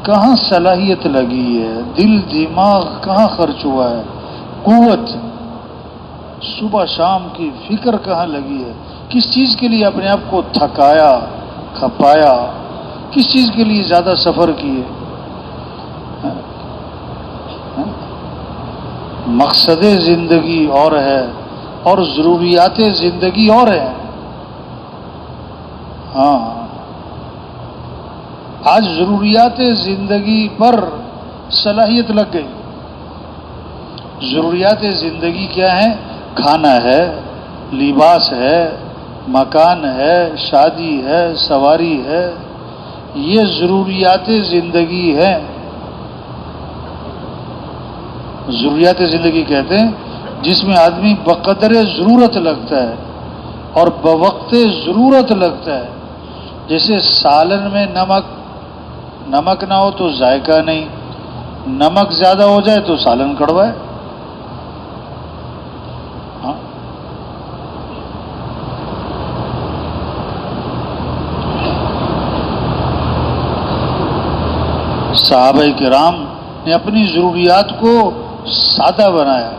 کہاں صلاحیت لگی ہے، دل دماغ کہاں خرچ ہوا ہے، قوت صبح شام کی فکر کہاں لگی ہے، کس چیز کے لیے اپنے آپ کو تھکایا کھپایا، کس چیز کے لیے زیادہ سفر کیے. مقصد زندگی اور ہے اور ضروریات زندگی اور ہیں. ہاں آج ضروریات زندگی پر صلاحیت لگ گئی. ضروریات زندگی کیا ہیں؟ کھانا ہے، لباس ہے، مکان ہے، شادی ہے، سواری ہے، یہ ضروریات زندگی ہے. ضروریات زندگی کہتے ہیں جس میں آدمی بقدر ضرورت لگتا ہے اور بوقت ضرورت لگتا ہے. جیسے سالن میں نمک نہ ہو تو ذائقہ نہیں، نمک زیادہ ہو جائے تو سالن کڑوا ہے. ہاں صحابہ کرام نے اپنی ضروریات کو سادہ بنایا،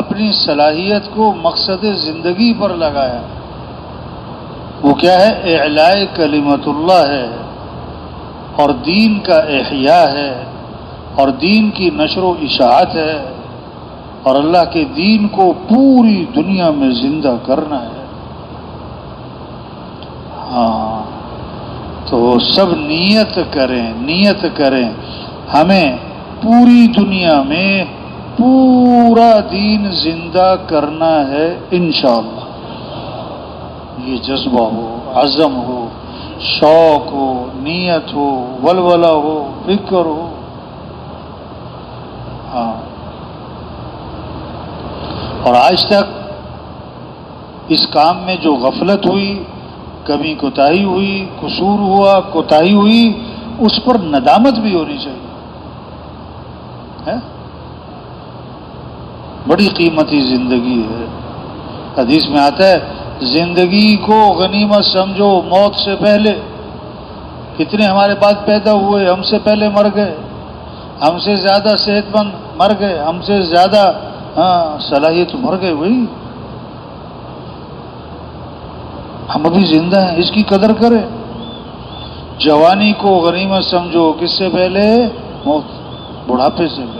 اپنی صلاحیت کو مقصد زندگی پر لگایا. وہ کیا ہے؟ اعلاء کلمت اللہ ہے اور دین کا احیاء ہے اور دین کی نشر و اشاعت ہے اور اللہ کے دین کو پوری دنیا میں زندہ کرنا ہے. ہاں تو سب نیت کریں ہمیں پوری دنیا میں پورا دین زندہ کرنا ہے انشاءاللہ. یہ جذبہ ہو، عزم ہو، شوق ہو، نیت ہو، ولولہ ہو، فکر ہو. ہاں اور آج تک اس کام میں جو غفلت ہوئی، کمی کوتاہی ہوئی، قصور ہوا، کوتاہی ہوئی، اس پر ندامت بھی ہونی چاہیے. بڑی قیمتی زندگی ہے. حدیث میں آتا ہے زندگی کو غنیمت سمجھو موت سے پہلے. کتنے ہمارے بعد پیدا ہوئے، ہم سے پہلے مر گئے، ہم سے زیادہ صحت مند مر گئے، ہم سے زیادہ صلاحیت مر گئے. وہی ہم ابھی زندہ ہیں، اس کی قدر کریں. جوانی کو غنیمت سمجھو، کس سے پہلے؟ موت، بڑھاپے سے پہلے.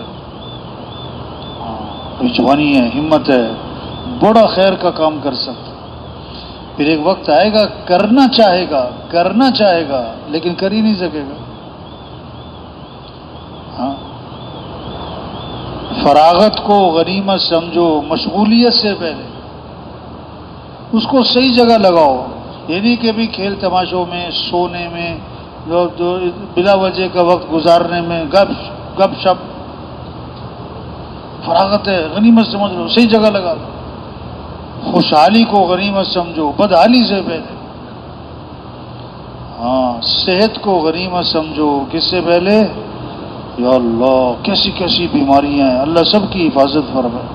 جوانی ہے، ہمت ہے، بڑا خیر کا کام کر سکتا. پھر ایک وقت آئے گا کرنا چاہے گا لیکن کر ہی نہیں سکے گا. ہاں فراغت کو غنیمت سمجھو، مشغولیت سے پہلے اس کو صحیح جگہ لگاؤ. یہ نہیں کہ بھی کھیل تماشوں میں، سونے میں، بلا وجہ کا وقت گزارنے میں، گپ شپ. فراغت ہے، غنیمت سمجھ لو، صحیح جگہ لگا لو. خوشحالی کو غنیمت سمجھو، بدحالی سے پہلے. ہاں صحت کو غنیمت سمجھو، کس سے پہلے؟ یا اللہ کیسی کیسی بیماریاں ہیں، اللہ سب کی حفاظت فرمائے.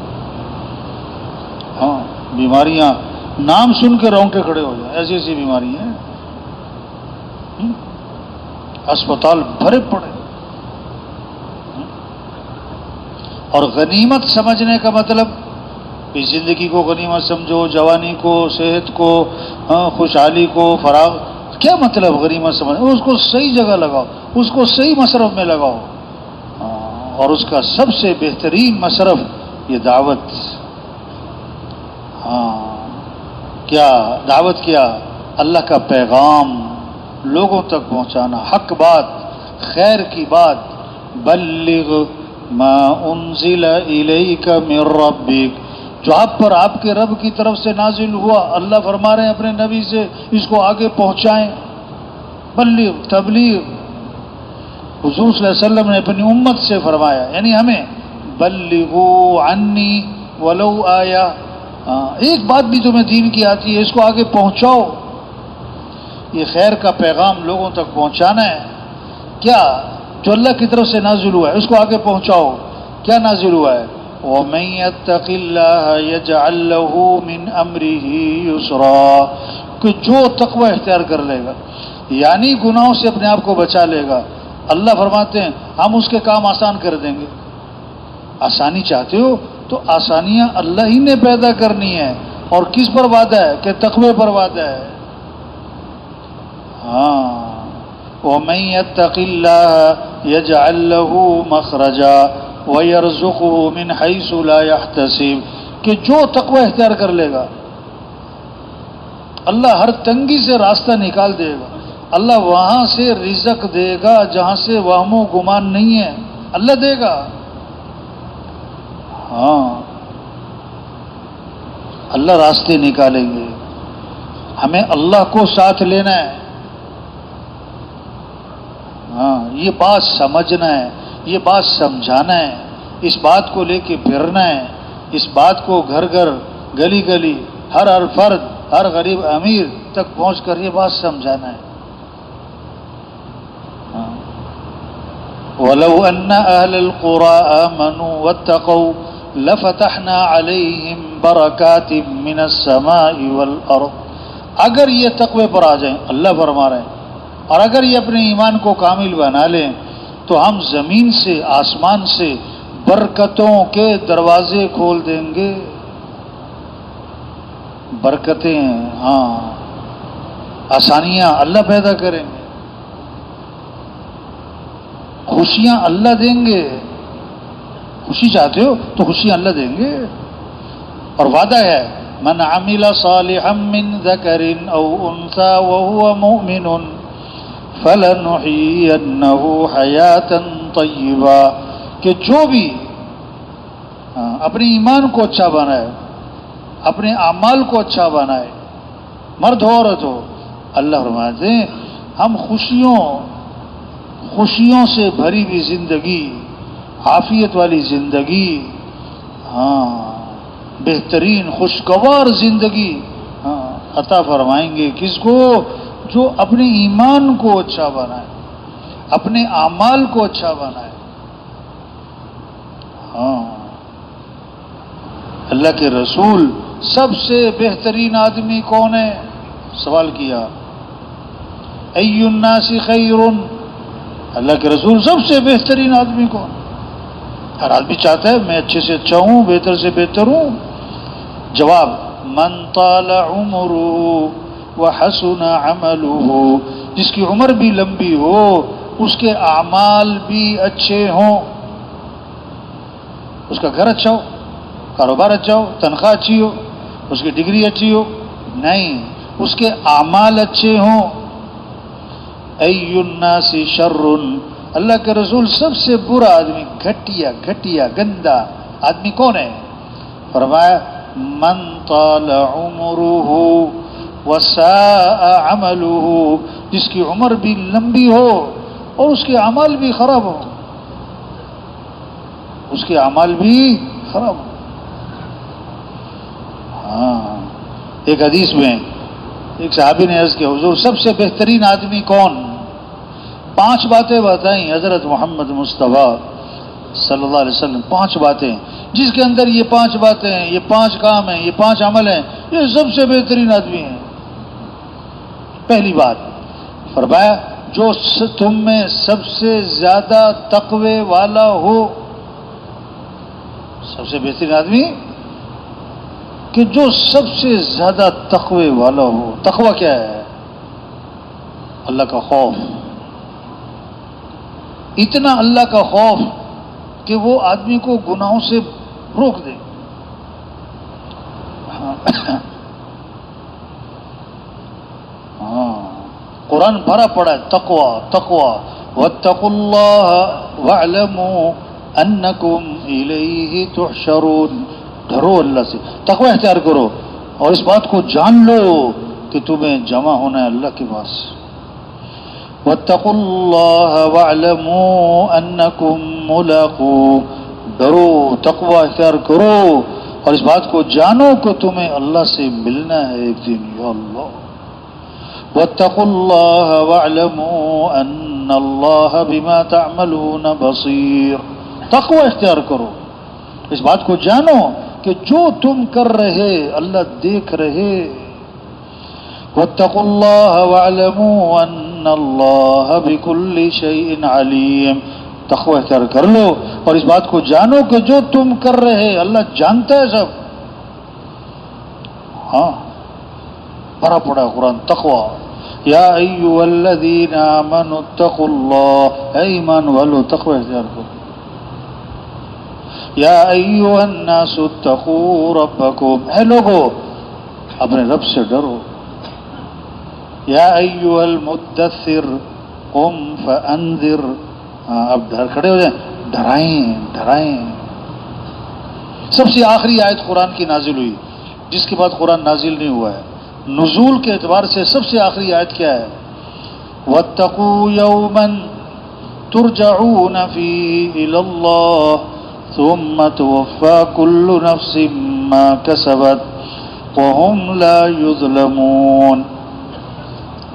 ہاں بیماریاں نام سن کے رونگٹے کھڑے ہو جائیں، ایسی ایسی بیماریاں ہیں. اسپتال بھرے پڑے. اور غنیمت سمجھنے کا مطلب اس زندگی کو غنیمت سمجھو، جوانی کو، صحت کو، خوشحالی کو، فراغ. کیا مطلب غنیمت سمجھو؟ اس کو صحیح جگہ لگاؤ، اس کو صحیح مصرف میں لگاؤ. اور اس کا سب سے بہترین مصرف یہ دعوت. کیا دعوت؟ کیا اللہ کا پیغام لوگوں تک پہنچانا، حق بات، خیر کی بات. بلغ ما انزل الیک من ربک، جو آپ پر آپ کے رب کی طرف سے نازل ہوا، اللہ فرما رہے ہیں اپنے نبی سے اس کو آگے پہنچائیں. بلغ، تبلیغ. حضور صلی اللہ علیہ وسلم نے اپنی امت سے فرمایا، یعنی ہمیں بلغوا عنی ولو آیا. ایک بات بھی تمہیں دین کی آتی ہے، اس کو آگے پہنچاؤ. یہ خیر کا پیغام لوگوں تک پہنچانا ہے. کیا؟ جو اللہ کی طرف سے نازل ہوا ہے اس کو آگے پہنچاؤ. کیا نازل ہوا ہے؟ وَمَن يَتَّقِ اللَّهَ يَجْعَل لَّهُ مِنْ أَمْرِهِ يُسْرًا، کہ جو تقوی اختیار کر لے گا، یعنی گناہوں سے اپنے آپ کو بچا لے گا. اللہ فرماتے ہیں ہم اس کے کام آسان کر دیں گے. آسانی چاہتے ہو تو آسانیاں اللہ ہی نے پیدا کرنی ہے. اور کس پر وعدہ ہے؟ کہ تقوی پر وعدہ ہے. ہاں وَمَن يَتَّقِ اللَّهَ يَجْعَل لَّهُ مَخْرَجًا وَيَرْزُقْهُ مِنْ حَيْثُ لَا يَحْتَسِبُ. کہ جو تقوی اختیار کر لے گا اللہ ہر تنگی سے راستہ نکال دے گا. اللہ وہاں سے رزق دے گا جہاں سے وہم و گمان نہیں ہے. اللہ دے گا. ہاں اللہ راستے نکالیں گے. ہمیں اللہ کو ساتھ لینا ہے. ہاں یہ بات سمجھنا ہے, یہ بات سمجھانا ہے, اس بات کو لے کے پھرنا ہے, اس بات کو گھر گھر گلی گلی ہر فرد ہر غریب امیر تک پہنچ کر یہ بات سمجھانا ہے. وَلَوْ أَنَّ أَهْلَ الْقُرَىٰ آمَنُوا وَاتَّقَوْا لَفَتَحْنَا عَلَيْهِمْ بَرَكَاتٍ مِّنَ السَّمَاءِ وَالْأَرْضِ. اگر یہ تقوی پر آ جائیں, اللہ فرما رہے ہیں, اور اگر یہ اپنے ایمان کو کامل بنا لیں تو ہم زمین سے آسمان سے برکتوں کے دروازے کھول دیں گے. برکتیں, ہاں آسانیاں اللہ پیدا کریں گے, خوشیاں اللہ دیں گے. خوشی چاہتے ہو تو خوشیاں اللہ دیں گے. اور وعدہ ہے من عمل صالحا من ذکر او انثى وهو مؤمن فلنحيينه حیاتا طیبا. کہ جو بھی اپنے ایمان کو اچھا بنائے, اپنے اعمال کو اچھا بنائے, مرد ہو عورت ہو, اللہ فرماتے ہیں ہم خوشیوں سے بھری ہوئی زندگی, عافیت والی زندگی, ہاں بہترین خوشگوار زندگی عطا فرمائیں گے. کس کو؟ جو اپنے ایمان کو اچھا بنائے, اپنے اعمال کو اچھا بنائے. ہاں اللہ کے رسول سب سے بہترین آدمی کون ہے؟ سوال کیا ای الناس خیر. اللہ کے رسول سب سے بہترین آدمی کون؟ ہر آدمی چاہتا ہے میں اچھے سے اچھا ہوں, بہتر سے بہتر ہوں. جواب من طال عمره وحسن عمله. جس کی عمر بھی لمبی ہو, اس کے اعمال بھی اچھے ہوں. اس کا گھر اچھا ہو, کاروبار اچھا ہو, تنخواہ اچھی ہو, اس کی ڈگری اچھی ہو, نہیں, اس کے اعمال اچھے ہوں. ای الناس شر. اللہ کے رسول سب سے برا آدمی, گھٹیا گندا آدمی کون ہے؟ فرمایا من طال عمره وساء عمله. جس کی عمر بھی لمبی ہو اور اس کے اعمال بھی خراب ہو, اس کے اعمال بھی خراب ہو. ہاں ایک حدیث میں ایک صحابی نے عرض کیا حضور سب سے بہترین آدمی کون؟ 5 باتیں بتائیں حضرت محمد مصطفیٰ صلی اللہ علیہ وسلم. 5 باتیں جس کے اندر یہ 5 باتیں ہیں, یہ 5 کام ہیں, یہ 5 عمل ہیں, یہ سب سے بہترین آدمی ہیں. پہلی بات فرمایا جو تم میں سب سے زیادہ تقوی والا ہو. سب سے بہترین آدمی کہ جو سب سے زیادہ تقوی والا ہو. تقوی کیا ہے؟ اللہ کا خوف. اتنا اللہ کا خوف کہ وہ آدمی کو گناہوں سے روک دے. ہاں قرآن بھرا پڑا ہے تقوی. واتقوا اللہ واعلموا انکم الیہ تحشرون. ڈرو اللہ سے, تقوی اختیار کرو اور اس بات کو جان لو کہ تمہیں جمع ہونا ہے اللہ کے پاس. واتقوا اللہ واعلموا انکم ملاقوہ. ڈرو, تقوی اختیار کرو اور اس بات کو جانو کہ تمہیں اللہ سے ملنا ہے ایک دن. یا اللہ. واتقوا اللہ واعلموا ان اللہ بما تعملون بصیر. تقوی اختیار کرو, اس بات کو جانو کہ جو تم کر رہے اللہ دیکھ رہے. واتقوا اللہ واعلموا ان اللہ بکل شیء علیم. تقوی اختیار کر لو اور اس بات کو جانو کہ جو تم کر رہے اللہ جانتا ہے سب. ہاں بڑا پڑا قرآن تقوی. یا ایھا الذین آمنوا اتقوا اللہ، اے ایمان والو تقوی اختیار کرو. یا ایھا الناس اتقوا ربکم، اے لوگو اپنے رب سے ڈرو. یا ایھا المدثر قم فانذر، اب کھڑے ہو جائیں، ڈرائیں. سب سے آخری آیت قرآن کی نازل ہوئی، جس کے بعد قرآن نازل نہیں ہوا ہے. نزول کے اعتبار سے سب سے آخری آیت کیا ہے؟ واتقوا یوما ترجعون فیہ الی اللہ ثم توفی کل نفس ما کسبت وہم لا یظلمون.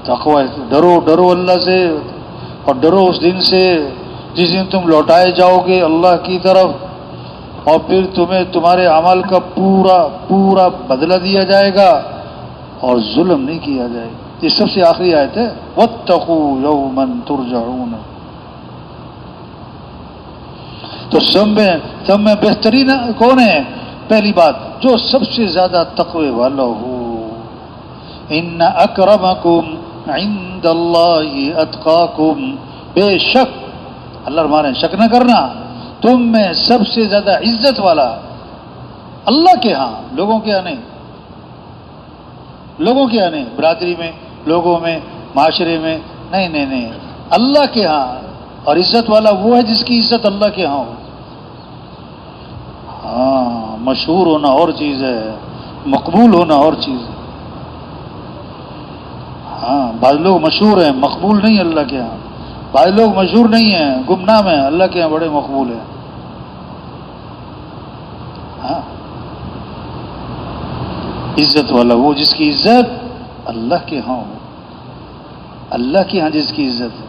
تقوی، ڈرو اللہ سے، اور ڈرو اس دن سے جس دن تم لوٹائے جاؤ گے اللہ کی طرف، اور پھر تمہیں تمہارے عمل کا پورا بدلہ دیا جائے گا اور ظلم نہیں کیا جائے گا. یہ سب سے آخری آیت ہے، واتقوا یوما ترجعون. تو سب میں بہترین کون ہے؟ پہلی بات، جو سب سے زیادہ تقوی والا ہو. ان اکرمکم عند اللہ اتقاکم، بے شک اللہ ہمارے شک نہ کرنا، تم میں سب سے زیادہ عزت والا اللہ کے ہاں، لوگوں کے ہاں نہیں، برادری میں، لوگوں میں، معاشرے میں نہیں، اللہ کے ہاں. اور عزت والا وہ ہے جس کی عزت اللہ کے ہاں ہو. ہاں، مشہور ہونا اور چیز ہے، مقبول ہونا اور چیز ہے. ہاں، بعض لوگ مشہور ہیں مقبول نہیں اللہ کے ہاں، بعض لوگ مشہور نہیں ہیں گمنام ہیں، اللہ کے ہاں بڑے مقبول ہیں. ہاں، عزت والا وہ جس کی عزت اللہ کے ہاں ہو، اللہ کے ہاں جس کی عزت ہے.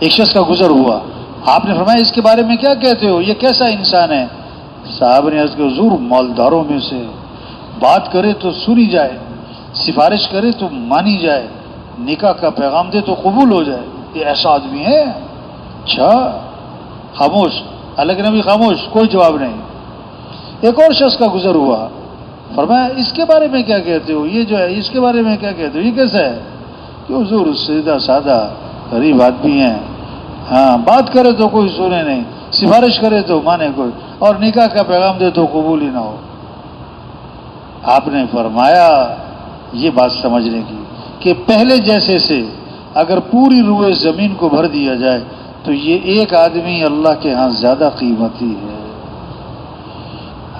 ایک شخص کا گزر ہوا، آپ نے فرمایا اس کے بارے میں کیا کہتے ہو، یہ کیسا انسان ہے؟ صاحب نے عرض کیا حضور مالداروں میں سے، بات کرے تو سنی جائے، سفارش کرے تو مانی جائے، نکاح کا پیغام دے تو قبول ہو جائے. یہ ایسا آدمی ہے؟ اچھا. خاموش، اللہ کے نبی خاموش، کوئی جواب نہیں. ایک اور شخص کا گزر ہوا، فرمایا اس کے بارے میں کیا کہتے ہو، یہ جو ہے اس کے بارے میں کیا کہتے ہو، یہ کیسا ہے؟ کہ حضور سیدھا سادہ غریب آدمی ہے، ہاں بات کرے تو کوئی سنے نہیں، سفارش کرے تو مانے کوئی، اور نکاح کا پیغام دے تو قبول ہی نہ ہو. آپ نے فرمایا یہ بات سمجھنے کی کہ پہلے جیسے سے اگر پوری روئے زمین کو بھر دیا جائے تو یہ ایک آدمی اللہ کے ہاں زیادہ قیمتی ہے.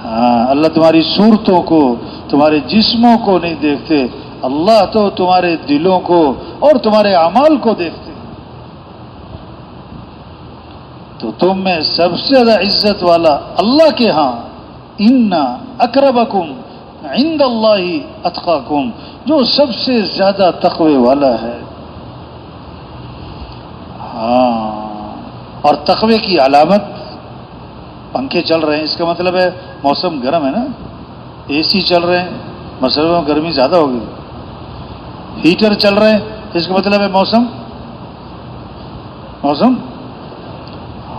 ہاں، اللہ تمہاری صورتوں کو، تمہارے جسموں کو نہیں دیکھتے، اللہ تو تمہارے دلوں کو اور تمہارے اعمال کو دیکھتے. تو تم میں سب سے زیادہ عزت والا اللہ کے ہاں، ان اکرمکم عند اللہ اتقاکم، جو سب سے زیادہ تقوی والا ہے. ہاں، اور تقوی کی علامت، پنکھے چل رہے ہیں اس کا مطلب ہے موسم گرم ہے نا، اے سی چل رہے ہیں مسئلہ گرمی زیادہ ہوگی، ہیٹر چل رہے ہیں اس کا مطلب ہے موسم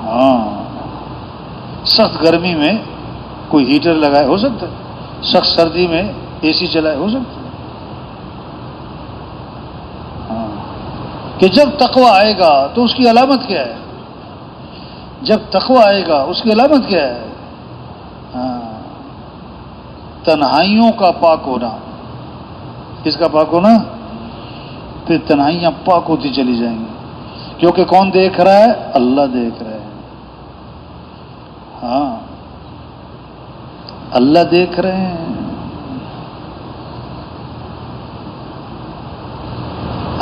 ہاں، سخت گرمی میں کوئی ہیٹر لگائے ہو سکتا ہے، سخت سردی میں اے سی چلائے ہو سکتا ہے. ہاں، کہ جب تقوی آئے گا تو اس کی علامت کیا ہے؟ جب تقوی آئے گا اس کی علامت کیا ہے؟ ہاں، تنہائیوں کا پاک ہونا. کس کا پاک ہونا؟ پھر تنہائیاں پاک ہوتی چلی جائیں گی، کیونکہ کون دیکھ رہا ہے؟ اللہ دیکھ رہا ہے. ہاں، اللہ دیکھ رہے ہیں.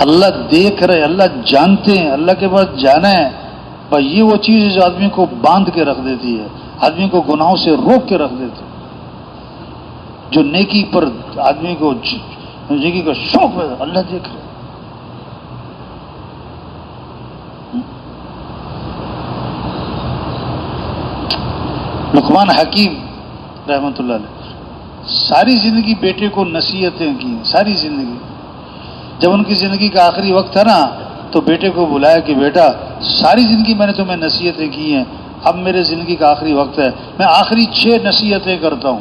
اللہ دیکھ رہے، اللہ جانتے ہیں، اللہ کے پاس جانا ہے. بھائی یہ وہ چیز ہے جو آدمی کو باندھ کے رکھ دیتی ہے، آدمی کو گناہوں سے روک کے رکھ دیتی ہے، جو نیکی پر آدمی کو نیکی کا شوق ہے. اللہ دیکھ رہے. لقمان حکیم رحمۃ اللہ علیہ ساری زندگی بیٹے کو نصیحتیں کی، ساری زندگی. جب ان کی زندگی کا آخری وقت تھا نا تو بیٹے کو بلایا کہ بیٹا ساری زندگی میں نے تمہیں نصیحتیں کی ہیں، اب میرے زندگی کا آخری وقت ہے، میں آخری 6 نصیحتیں کرتا ہوں.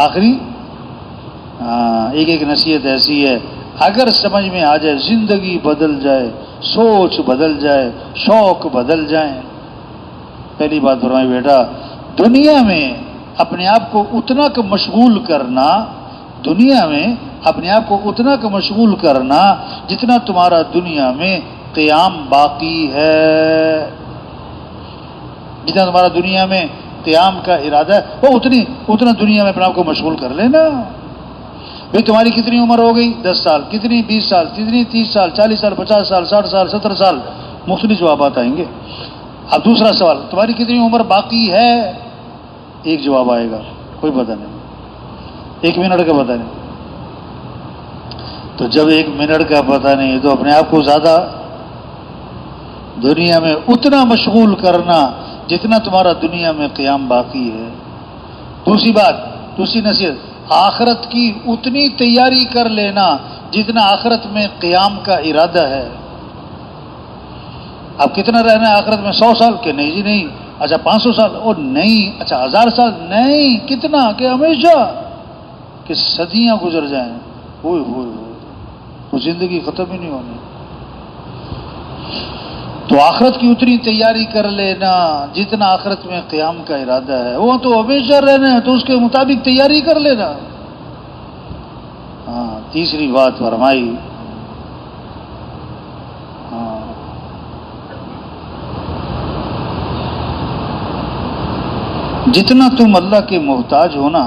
آخری ایک ایک نصیحت ایسی ہے اگر سمجھ میں آ جائے زندگی بدل جائے، سوچ بدل جائے، شوق بدل جائیں. پہلی بات فرمائی بیٹا دنیا میں اپنے آپ کو اتنا کا مشغول کرنا، دنیا میں اپنے آپ کو اتنا کا مشغول کرنا جتنا تمہارا دنیا میں قیام باقی ہے. جتنا تمہارا دنیا میں قیام کا ارادہ ہے وہ اتنا دنیا میں اپنے آپ کو مشغول کر لینا. بھئی تمہاری کتنی عمر ہو گئی؟ 10 سال. کتنی 20 سال. کتنی 30 سال 40 سال 50 سال 60 سال 70 سال. مختلف جوابات آئیں گے. اب دوسرا سوال تمہاری کتنی عمر باقی ہے؟ ایک جواب آئے گا کوئی پتہ نہیں، 1 منٹ کا پتہ نہیں. تو جب 1 منٹ کا پتہ نہیں تو اپنے آپ کو زیادہ دنیا میں اتنا مشغول کرنا جتنا تمہارا دنیا میں قیام باقی ہے. دوسری بات، دوسری نصیحت، آخرت کی اتنی تیاری کر لینا جتنا آخرت میں قیام کا ارادہ ہے. اب کتنا رہنا ہے آخرت میں؟ 100 سال کہ نہیں جی نہیں. اچھا 500 سال اور نہیں. اچھا 1000 سال نہیں. کتنا کہ ہمیشہ کہ صدیاں گزر جائیں. ہوئے وہ زندگی ختم ہی نہیں ہونی. تو آخرت کی اتنی تیاری کر لینا جتنا آخرت میں قیام کا ارادہ ہے. وہ تو ہمیشہ رہنا ہے تو اس کے مطابق تیاری کر لینا. ہاں تیسری بات فرمائی، جتنا تم اللہ کے محتاج ہو نا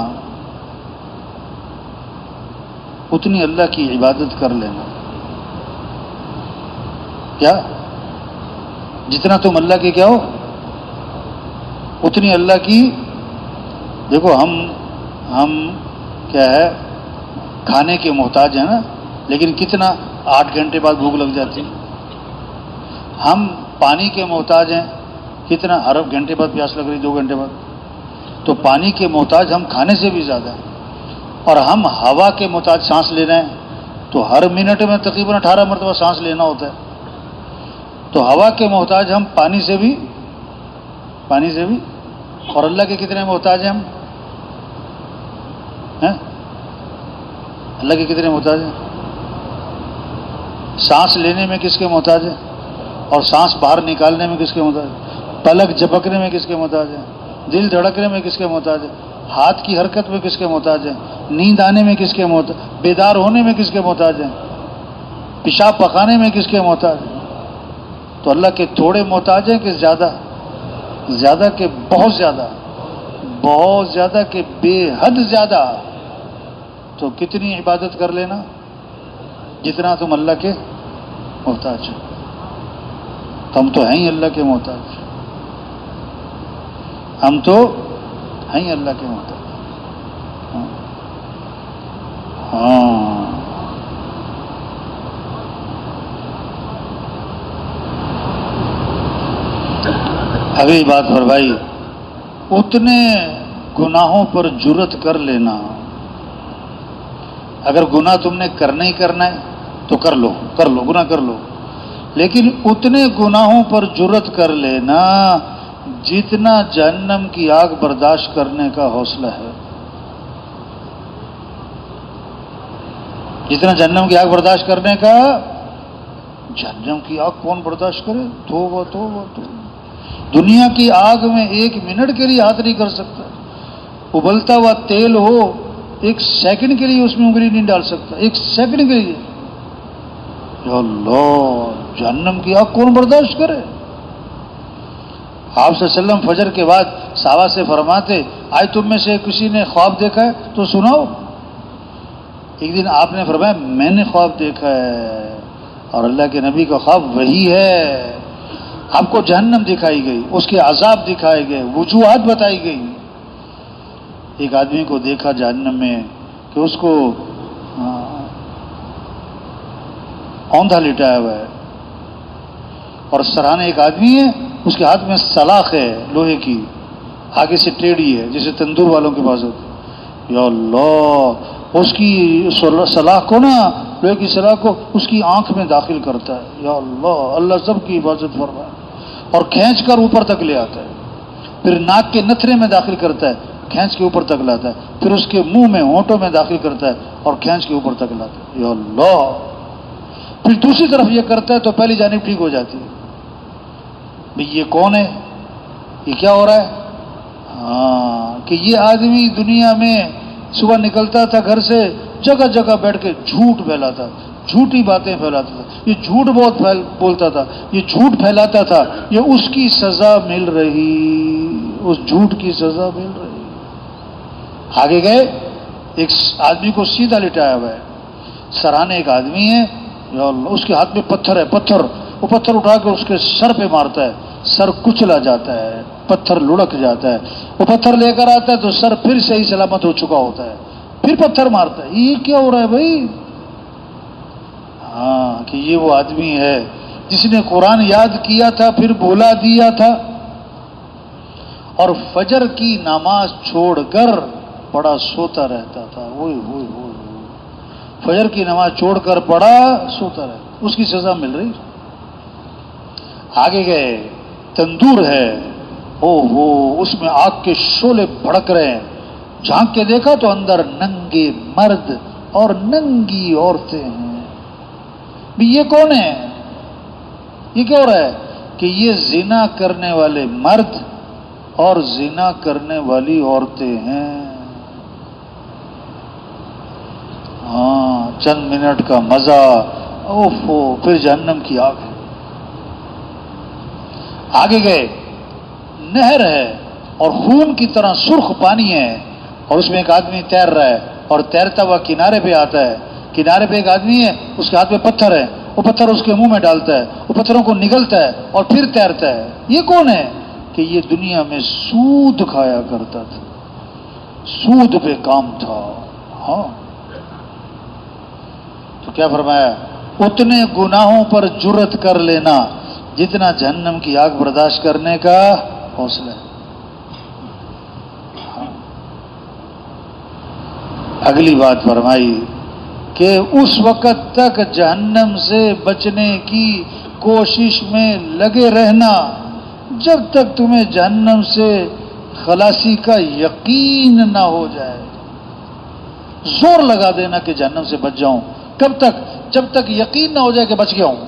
اتنی اللہ کی عبادت کر لینا. کیا؟ جتنا تم اللہ کے کیا ہو اتنی اللہ کی. دیکھو ہم کیا ہے کھانے کے محتاج ہیں نا، لیکن کتنا 8 گھنٹے بعد بھوک لگ جاتی. ہم پانی کے محتاج ہیں، کتنا ہر گھنٹے بعد پیاس لگ رہی، 2 گھنٹے بعد. تو پانی کے محتاج ہم کھانے سے بھی زیادہ ہیں. اور ہم ہوا کے محتاج سانس لے رہے ہیں تو ہر منٹ میں تقریباً 18 مرتبہ سانس لینا ہوتا ہے. تو ہوا کے محتاج ہم پانی سے بھی. اور اللہ کے کتنے محتاج ہیں ہم؟ اللہ کے کتنے محتاج ہیں؟ سانس لینے میں کس کے محتاج ہیں؟ اور سانس باہر نکالنے میں کس کے محتاج ہیں؟ پلک جھپکنے میں کس کے محتاج ہیں؟ دل دھڑکنے میں کس کے محتاج ہیں؟ ہاتھ کی حرکت میں کس کے محتاج ہیں؟ نیند آنے میں کس کے محتاج؟ بیدار ہونے میں کس کے محتاج ہیں؟ پیشاب پکانے میں کس کے محتاج ہیں؟ تو اللہ کے تھوڑے محتاج ہیں کہ زیادہ؟ زیادہ کہ بہت زیادہ؟ بہت زیادہ کہ بے حد زیادہ. تو کتنی عبادت کر لینا جتنا تم اللہ کے محتاج ہو. ہم تو ہیں ہی اللہ کے محتاج، ہم تو ہیں ہی اللہ کے محتاج. ہاں اگلی بات فرمائی، اتنے گناہوں پر جرت کر لینا. اگر گناہ تم نے کرنا ہی کرنا ہے تو کر لو گناہ کر لو، لیکن اتنے گناہوں پر جرت کر لینا جتنا جہنم کی آگ برداشت کرنے کا حوصلہ ہے. جتنا جہنم کی آگ برداشت کرنے کا. جہنم کی آگ کون برداشت کرے؟ توبہ توبہ توبہ. دنیا کی آگ میں 1 منٹ کے لیے ہاتھ نہیں کر سکتا. ابلتا ہوا تیل ہو 1 سیکنڈ کے لیے اس میں انگلی نہیں ڈال سکتا، 1 سیکنڈ کے لیے. یا اللہ، جہنم کی آگ کون برداشت کرے؟ آپ صلی اللہ علیہ وسلم فجر کے بعد صحابہ سے فرماتے، آج تم میں سے کسی نے خواب دیکھا ہے تو سناؤ. ایک دن آپ نے فرمایا میں نے خواب دیکھا ہے، اور اللہ کے نبی کا خواب وہی ہے. آپ کو جہنم دکھائی گئی، اس کے عذاب دکھائے گئے، وجوہات بتائی گئی. ایک آدمی کو دیکھا جہنم میں کہ اس کو اوندھا لٹایا ہوا ہے، اور سرانے ایک آدمی ہے اس کے ہاتھ میں سلاخ ہے لوہے کی، آگے سے ٹیڑھی ہے جیسے تندور والوں کے پاس ہوتی ہے. یا اللہ اس کی صلاح کو نا، لوہے کی صلاح کو اس کی آنکھ میں داخل کرتا ہے، یا اللہ اللہ سب کی حفاظت فرمائے، اور کھینچ کر اوپر تک لے آتا ہے، پھر ناک کے نتھرے میں داخل کرتا ہے، کھینچ کے اوپر تک لاتا ہے، پھر اس کے منہ میں ہونٹوں میں داخل کرتا ہے اور کھینچ کے اوپر تک لاتا ہے، یا اللہ، پھر دوسری طرف یہ کرتا ہے تو پہلی جانب ٹھیک ہو جاتی ہے۔ بھئی یہ کون ہے، یہ کیا ہو رہا ہے؟ ہاں کہ یہ آدمی دنیا میں صبح نکلتا تھا گھر سے، جگہ جگہ بیٹھ کے جھوٹ پھیلاتا، جھوٹی باتیں پھیلاتا تھا، یہ جھوٹ بہت بولتا تھا، یہ جھوٹ پھیلاتا تھا، یہ اس کی سزا مل رہی، اس جھوٹ کی سزا مل رہی۔ آگے گئے، ایک آدمی کو سیدھا لٹایا ہوا ہے، سرانے ایک آدمی ہے، یا اللہ اس کے ہاتھ میں پتھر ہے، پتھر، وہ پتھر اٹھا کے اس کے سر پہ مارتا ہے، سر کچلا جاتا ہے، پتھر لڑک جاتا ہے، وہ پتھر لے کر آتا ہے تو سر پھر صحیح سلامت ہو چکا ہوتا ہے، پھر پتھر مارتا ہے۔ یہ کیا ہو رہا ہے بھائی؟ ہاں کہ یہ وہ آدمی ہے جس نے قرآن یاد کیا تھا پھر بھولا دیا تھا، اور فجر کی نماز چھوڑ کر پڑا سوتا رہتا تھا۔ اوئے ہوئے ہوئے، فجر کی نماز چھوڑ کر پڑا سوتا رہتا، اس کی سزا مل رہی۔ آگے گئے، تندور ہے، او ہو اس میں آگ کے شعلے بھڑک رہے ہیں، جھانک کے دیکھا تو اندر ننگے مرد اور ننگی عورتیں ہیں۔ بھی یہ کون ہے؟ یہ کیا ہو رہا ہے کہ یہ زنا کرنے والے مرد اور زنا کرنے والی عورتیں ہیں۔ ہاں چند منٹ کا مزہ، اوفو پھر جہنم کی آگ ہے۔ آگے گئے، نہر ہے اور خون کی طرح سرخ پانی ہے، اور اس میں ایک آدمی تیر رہا ہے، اور تیرتا ہوا کنارے پہ آتا ہے، کنارے پہ ایک آدمی ہے، اس کے ہاتھ میں پتھر ہے، وہ پتھر اس کے منہ میں ڈالتا ہے، وہ پتھروں کو نگلتا ہے اور پھر تیرتا ہے۔ یہ کون ہے؟ کہ یہ دنیا میں سود کھایا کرتا تھا، سود پہ کام تھا۔ ہاں تو کیا فرمایا؟ اتنے گناہوں پر جرت کر لینا جتنا جہنم کی آگ برداشت کرنے کا حوصلہ ہے۔ اگلی بات فرمائی کہ اس وقت تک جہنم سے بچنے کی کوشش میں لگے رہنا جب تک تمہیں جہنم سے خلاصی کا یقین نہ ہو جائے۔ زور لگا دینا کہ جہنم سے بچ جاؤں، کب تک؟ جب تک یقین نہ ہو جائے کہ بچ گیا ہوں۔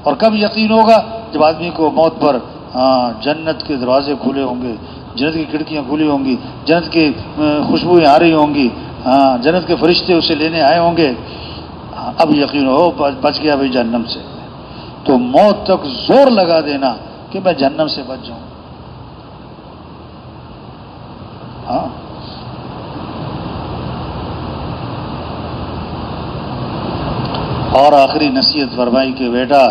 اور کب یقین ہوگا؟ جب آدمی کو موت پر جنت کے دروازے کھلے ہوں گے، جنت کی کھڑکیاں کھلی ہوں گی، جنت کی خوشبوئیں آ رہی ہوں گی، جنت کے فرشتے اسے لینے آئے ہوں گے، اب یقین ہو بچ گیا بھائی جہنم سے۔ تو موت تک زور لگا دینا کہ میں جہنم سے بچ جاؤں۔ ہاں اور آخری نصیحت فرمائی کہ بیٹا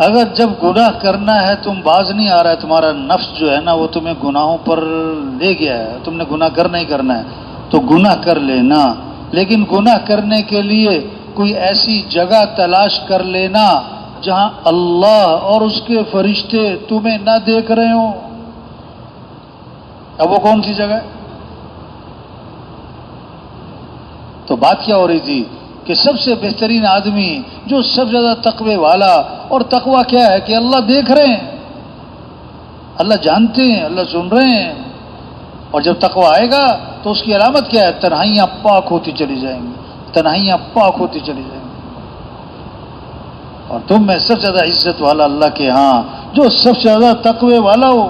اگر جب گناہ کرنا ہے تم باز نہیں آ رہا ہے، تمہارا نفس جو ہے نا وہ تمہیں گناہوں پر لے گیا ہے، تم نے گناہ کرنا ہی کرنا ہے تو گناہ کر لینا، لیکن گناہ کرنے کے لیے کوئی ایسی جگہ تلاش کر لینا جہاں اللہ اور اس کے فرشتے تمہیں نہ دیکھ رہے ہوں۔ اب وہ کون سی جگہ ہے؟ تو بات کیا ہو رہی تھی کہ سب سے بہترین آدمی جو سب سے زیادہ تقوی والا، اور تقوی کیا ہے کہ اللہ دیکھ رہے ہیں، اللہ جانتے ہیں، اللہ سن رہے ہیں، اور جب تقوی آئے گا تو اس کی علامت کیا ہے؟ تنہائیاں پاک ہوتی چلی جائیں گی، تنہائیاں پاک ہوتی چلی جائیں گی، اور تم میں سب سے زیادہ عزت والا اللہ کے ہاں جو سب سے زیادہ تقوی والا ہو۔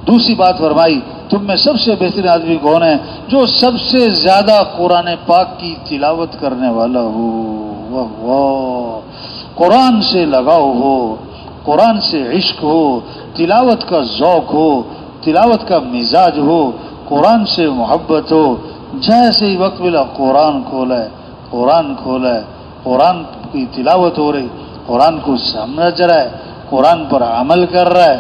دوسری بات فرمائی تم میں سب سے بہترین آدمی کون ہے؟ جو سب سے زیادہ قرآن پاک کی تلاوت کرنے والا ہو۔ واہ واہ، قرآن سے لگاؤ ہو، قرآن سے عشق ہو، تلاوت کا ذوق ہو، تلاوت کا مزاج ہو، قرآن سے محبت ہو، جیسے ہی وقت ملا قرآن کھولا ہے، قرآن کھولا ہے، قرآن کی تلاوت ہو رہی، قرآن کو سمجھ رہا ہے، قرآن پر عمل کر رہا ہے،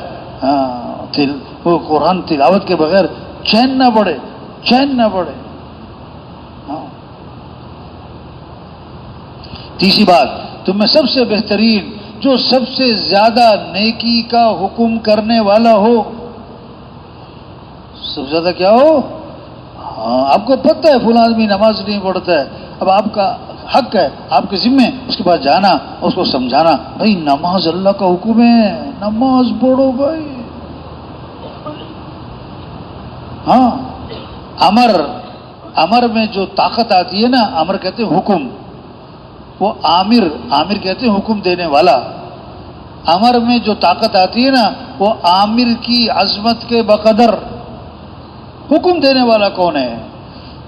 وہ قرآن تلاوت کے بغیر چین نہ پڑے، چین نہ پڑے۔ تیسری بات، تم میں سب سے بہترین جو سب سے زیادہ نیکی کا حکم کرنے والا ہو، سب سے زیادہ کیا ہو؟ ہاں، آپ کو پتہ ہے فلاں آدمی نماز نہیں پڑھتا ہے، اب آپ کا حق ہے، آپ کے ذمے اس کے پاس جانا، اس کو سمجھانا، بھائی نماز اللہ کا حکم ہے، نماز پڑھو بھائی۔ ہاں، امر میں جو طاقت آتی ہے نا، امر کہتے ہیں حکم، وہ عامر کہتے ہیں حکم دینے والا۔ امر میں جو طاقت آتی ہے نا، وہ عامر کی عظمت کے بقدر۔ حکم دینے والا کون ہے؟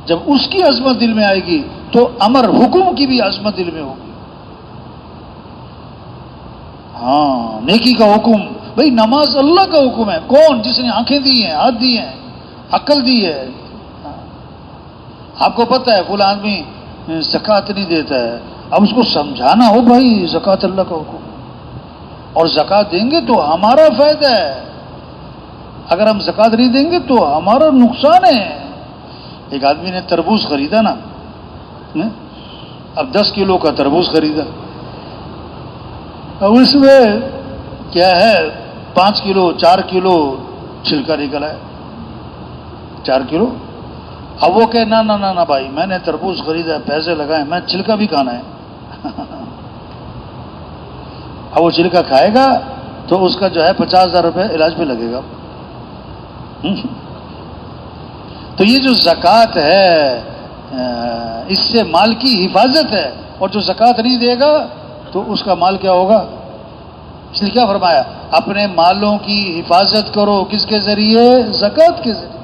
جب اس کی عظمت دل میں آئے گی تو امر حکم کی بھی عظمت دل میں ہوگی۔ ہاں، نیکی کا حکم، بھئی نماز اللہ کا حکم ہے۔ کون؟ جس نے آنکھیں دی ہیں، ہاتھ دی ہیں، عقل دی ہے۔ آپ کو پتہ ہے فلاں آدمی زکوٰۃ نہیں دیتا ہے، اب اس کو سمجھانا ہو بھائی زکوٰۃ اللہ کا حکم ہے، اور زکوٰۃ دیں گے تو ہمارا فائدہ ہے، اگر ہم زکوٰۃ نہیں دیں گے تو ہمارا نقصان ہے۔ ایک آدمی نے تربوز خریدا نا، اب 10 کلو کا تربوز خریدا، اب اس میں کیا ہے 5 کلو 4 کلو چھلکا نکلا ہے، 4 کلو۔ اب وہ کہ نہ بھائی، میں نے تربوز خریدا ہے، پیسے لگائے، میں چھلکا بھی کھانا ہے۔ اب وہ چھلکا کھائے گا تو اس کا جو ہے 50,000 روپے علاج پہ لگے گا۔ تو یہ جو زکوٰۃ ہے اس سے مال کی حفاظت ہے، اور جو زکوٰۃ نہیں دے گا تو اس کا مال کیا ہوگا؟ اس لیے کیا فرمایا؟ اپنے مالوں کی حفاظت کرو، کس کے ذریعے؟ زکوٰۃ کے ذریعے۔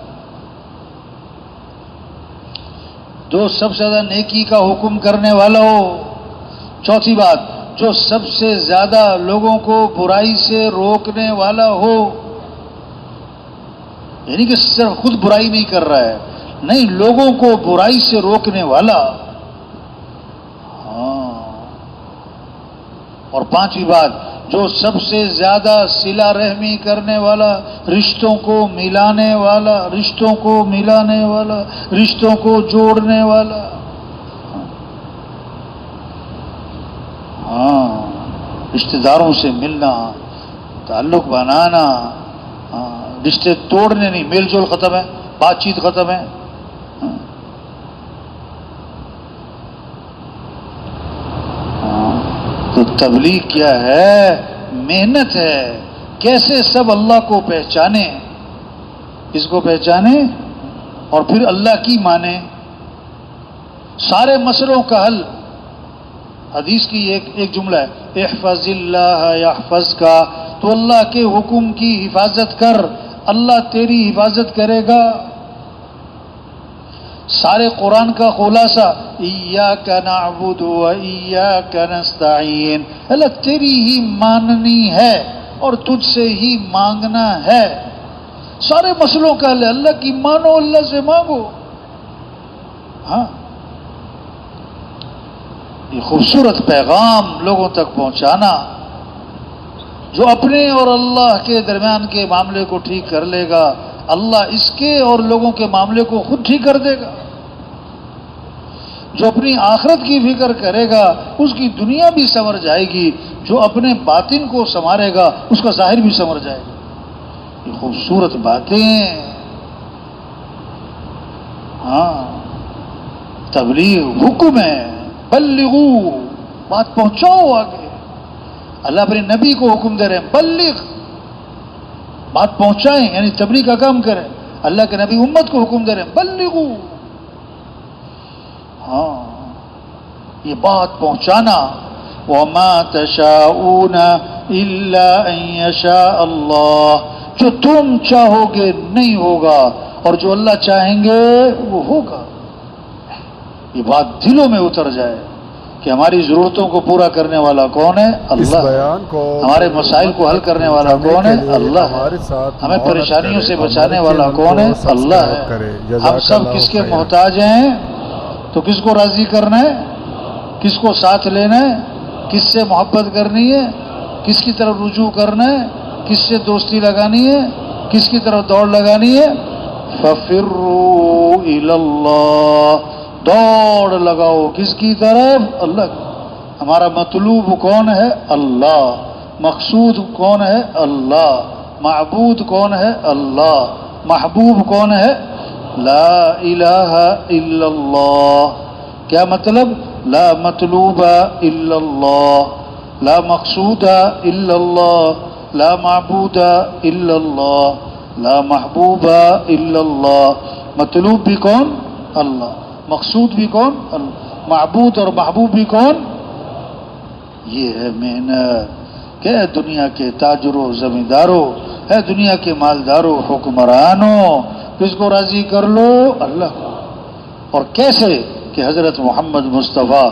جو سب سے زیادہ نیکی کا حکم کرنے والا ہو۔ چوتھی بات، جو سب سے زیادہ لوگوں کو برائی سے روکنے والا ہو، یعنی کہ صرف خود برائی نہیں کر رہا ہے، نہیں، لوگوں کو برائی سے روکنے والا۔ ہاں، اور پانچویں بات، جو سب سے زیادہ صلہ رحمی کرنے والا، رشتوں کو ملانے والا، رشتوں کو جوڑنے والا۔ ہاں، رشتہ داروں سے ملنا، تعلق بنانا، رشتے توڑنے نہیں، میل جول ختم ہے، بات چیت ختم ہے۔ تو تبلیغ کیا ہے؟ محنت ہے، کیسے سب اللہ کو پہچانے، اس کو پہچانے اور پھر اللہ کی مانے۔ سارے مسئلوں کا حل، حدیث کی ایک جملہ ہے، احفظ اللہ یحفظ کا، تو اللہ کے حکم کی حفاظت کر، اللہ تیری حفاظت کرے گا۔ سارے قرآن کا خلاصہ ایاک نعبد و ایاک نستعین، اللہ تیری ہی ماننی ہے اور تجھ سے ہی مانگنا ہے۔ سارے مسئلوں کا حل اللہ کی مانو، اللہ سے مانگو۔ ہاں، یہ خوبصورت پیغام لوگوں تک پہنچانا، جو اپنے اور اللہ کے درمیان کے معاملے کو ٹھیک کر لے گا، اللہ اس کے اور لوگوں کے معاملے کو خود ٹھیک کر دے گا۔ جو اپنی آخرت کی فکر کرے گا اس کی دنیا بھی سنور جائے گی، جو اپنے باطن کو سنوارے گا اس کا ظاہر بھی سنور جائے گا۔ یہ خوبصورت باتیں، ہاں، تبلیغ حکم ہے، بلغو، بات پہنچاؤ آگے۔ اللہ اپنے نبی کو حکم دے رہے ہیں، بلغ، بات پہنچائیں، یعنی تبلیغ کا کام کریں۔ اللہ کے نبی امت کو حکم دے رہے ہیں، بلغو۔ ہاں، یہ بات پہنچانا۔ وما تشاءون الا ان یشاء اللہ، جو تم چاہو گے نہیں ہوگا، اور جو اللہ چاہیں گے وہ ہوگا۔ یہ بات دلوں میں اتر جائے کہ ہماری ضرورتوں کو پورا کرنے والا کون ہے؟ اللہ۔ ہمارے مسائل کو حل کرنے والا کون ہے؟ اللہ ہے۔ ہمیں پریشانیوں سے بچانے والا کون ہے؟ اللہ ہے۔ ہم سب کس کے محتاج ہیں؟ تو کس کو راضی کرنا ہے؟ کس کو ساتھ لینا ہے؟ کس سے محبت کرنی ہے؟ کس کی طرف رجوع کرنا ہے؟ کس سے دوستی لگانی ہے؟ کس کی طرف دوڑ لگانی ہے؟ فَفِرُّوا إِلَى اللَّهِ، دوڑ لگاؤ کس کی طرف؟ اللہ کی۔ ہمارا مطلوب کون ہے؟ اللہ۔ مقصود کون ہے؟ اللہ۔ معبود کون ہے؟ اللہ۔ محبوب کون ہے؟ لا الہ الا اللہ. کیا مطلب؟ لا مطلوب الا اللہ، لا مقصود الا اللہ، لا معبود الا اللہ، لا محبوب الا اللہ. مطلوب بھی کون؟ اللہ. مقصود بھی کون؟ اللہ. معبود اور محبوب بھی کون؟ یہ ہے محنت. کہ اے دنیا کے تاجروں، زمینداروں، اے دنیا کے مالداروں، حکمرانوں، کس کو راضی کر لو؟ اللہ کو. اور کیسے؟ کہ حضرت محمد مصطفیٰ